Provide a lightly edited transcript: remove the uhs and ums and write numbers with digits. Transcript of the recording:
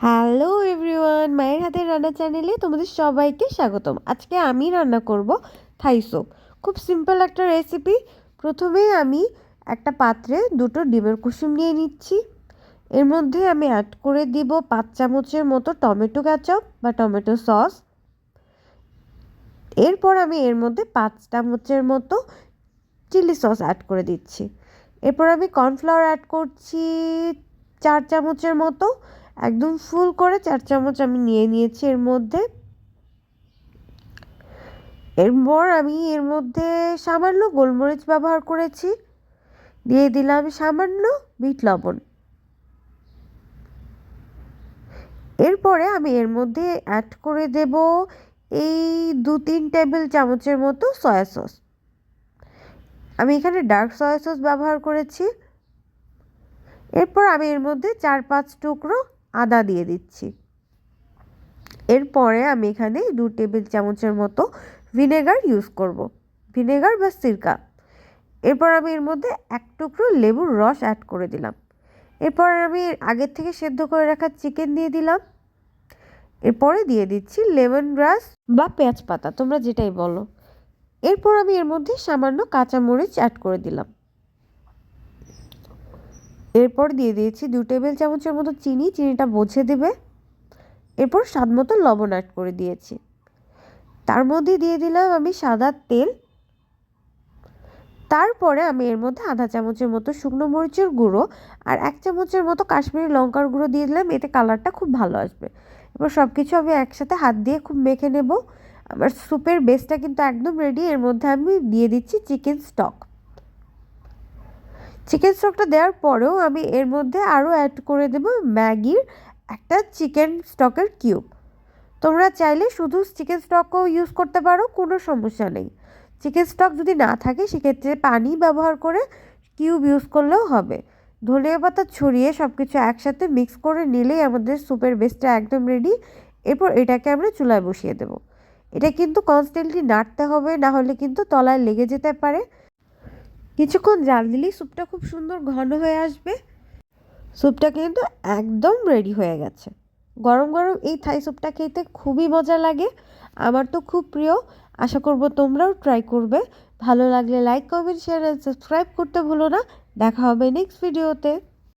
Hello everyone, মায়ের হাতের রান্না চ্যানেলে তোমাদের সবাইকে স্বাগতম। আজকে আমি রান্না করব থাই সুপ। খুব সিম্পল একটা রেসিপি। প্রথমেই আমি একটা পাত্রে দুটো ডিমের কুসুম নিয়ে নিচ্ছি। এর মধ্যে আমি অ্যাড করে দিব 5 চামচের মতো টমেটো কেচাপ বা টমেটো সস। এরপর আমি এর মধ্যে 5 চামচের মতো চিলি সস অ্যাড করে দিচ্ছি। এরপর আমি কর্নফ্লাওয়ার অ্যাড করছি 4 চামচের মতো, একদম ফুল করে 4 চামচ আমি নিয়ে নিয়েছি এর মধ্যে। এরপর আমি এর মধ্যে সামান্য গোলমরিচ ব্যবহার করেছি, দিয়ে দিলাম সামান্য বিট লবণ। এরপরে আমি এর মধ্যে অ্যাড করে দেব এই 2-3 টেবিল চামচের মতো সয়া সস। আমি এখানে ডার্ক সয়া সস ব্যবহার করেছি। এরপর আমি এর মধ্যে 4-5 টুকরো আদা দিয়ে দিচ্ছি। এরপরে আমি এখানে 2 টেবিল চামচের মতো ভিনেগার ইউজ করব, ভিনেগার বা সিরকা। এরপর আমি এর মধ্যে 1 টুকরো লেবুর রস অ্যাড করে দিলাম। এরপর আমি আগের থেকে সেদ্ধ করে রাখা চিকেন দিয়ে দিলাম। এরপরে দিয়ে দিচ্ছি লেমন গ্রাস বা পেঁয়াজ পাতা, তোমরা যেটাই বলো। এরপর আমি এর মধ্যে সামান্য কাঁচামরিচ অ্যাড করে দিলাম। এরপর দিয়ে দিয়েছি 2 টেবিল চামচের মতো চিনি, চিনিটা বুঝে দেবে। এরপর স্বাদ মতো লবণ অ্যাড করে দিয়েছি। তার মধ্যে দিয়ে দিলাম আমি সাদা তেল। তারপরে আমি এর মধ্যে আধা চামচের মতো শুকনো মরিচের গুঁড়ো আর 1 চামচের মতো কাশ্মীরি লঙ্কার গুঁড়ো দিয়ে দিলাম, এতে কালারটা খুব ভালো আসবে। এবার সব কিছু আমি একসাথে হাত দিয়ে খুব মেখে নেব। আমার স্যুপের বেসটা কিন্তু একদম রেডি। এর মধ্যে আমি দিয়ে দিচ্ছি চিকেন স্টক। চিকেন স্টকটা দেওয়ার পরেও আমি এর মধ্যে আরও অ্যাড করে দেব ম্যাগির একটা চিকেন স্টকের কিউব। তোমরা চাইলে শুধু চিকেন স্টকও ইউজ করতে পারো, কোনো সমস্যা নেই। চিকেন স্টক যদি না থাকে সেক্ষেত্রে পানি ব্যবহার করে কিউব ইউজ করলেও হবে। ধনিয়া পাতা ছড়িয়ে সব কিছু একসাথে মিক্স করে নিলেই আমাদের স্যুপের বেসটা একদম রেডি। এরপর এটাকে আমরা চুলায় বসিয়ে দেব। এটা কিন্তু কনস্ট্যান্টলি নাড়তে হবে, না হলে কিন্তু তলায় লেগে যেতে পারে। কিছুক্ষণ জাল দিলেই স্যুপটা খুব সুন্দর ঘন হয়ে আসবে। স্যুপটা কিন্তু একদম রেডি হয়ে গেছে। গরম গরম এই থাই স্যুপটা খেতে খুবই মজা লাগে, আমার তো খুব প্রিয়। আশা করব তোমরাও ট্রাই করবে। ভালো লাগলে লাইক, কমেন্ট, শেয়ার আর সাবস্ক্রাইব করতে ভুলো না। দেখা হবে নেক্সট ভিডিওতে।